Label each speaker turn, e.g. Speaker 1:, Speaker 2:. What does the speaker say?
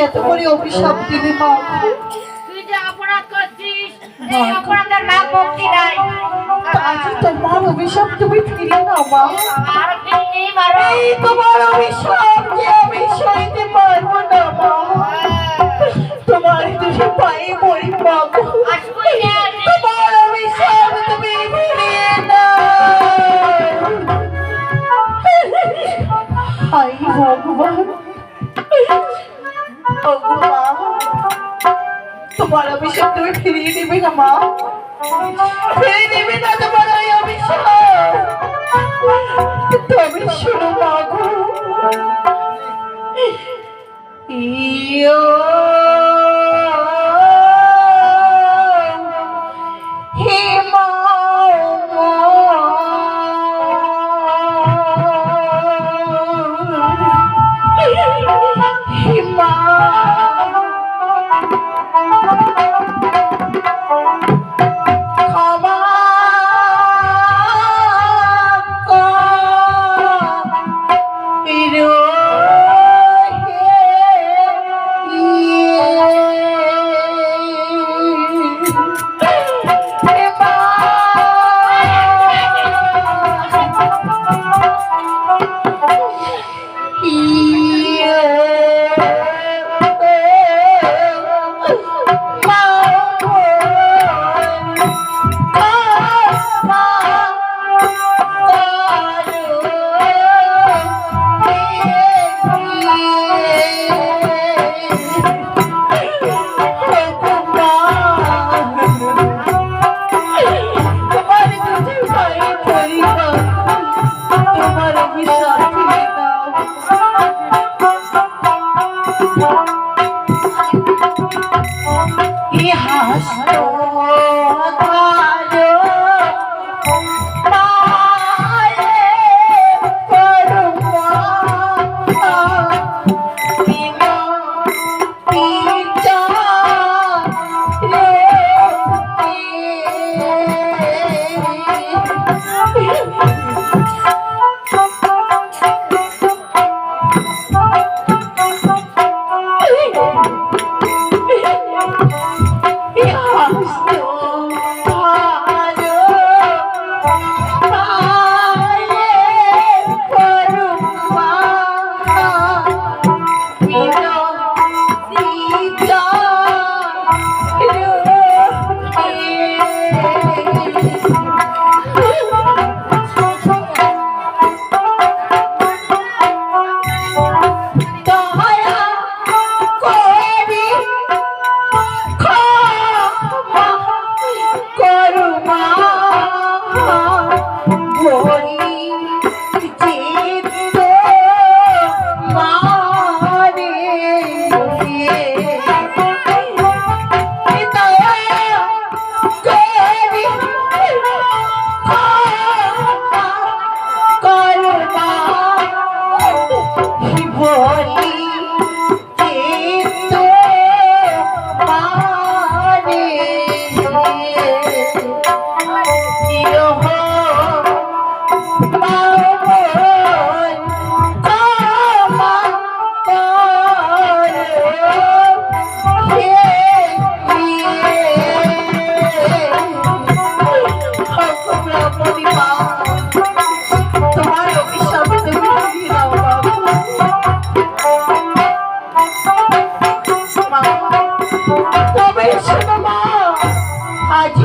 Speaker 1: এত করে অভিশাপ দিবি মা?
Speaker 2: তুই যে অপরাধ করছিস এই অপরাধের নাম মুক্তি নাই।
Speaker 1: আজ তোমার অভিশাপ তুমি ফিরিয়ে নাও মা।
Speaker 2: আর ফিরে মারো।
Speaker 1: এই তোমার অভিশাপ যে আমি সইতে পারবো না মা। তোমার দুটো পায়ে পড়ি মা।
Speaker 2: আসবই না।
Speaker 1: তোমার অভিশাপ তুমি ফিরিয়ে নাও। হাই ভগবান, ওগো মা, তোমার অভিশাপ তুমি ফিরিয়ে দিবে না মা? ফিরিয়ে দিবে না তোমার ওই অভিশাপ? তবে শোনো মা গো, ইয়ো হে মা, হে মা, ক্ষমা করো হে মা। তোমার অভিশাপ ফিরিয়ে দাও। ইহাস তো আধারো মায়ে পরমা বিনা পিতা রে। তবে শোনো মা, আজ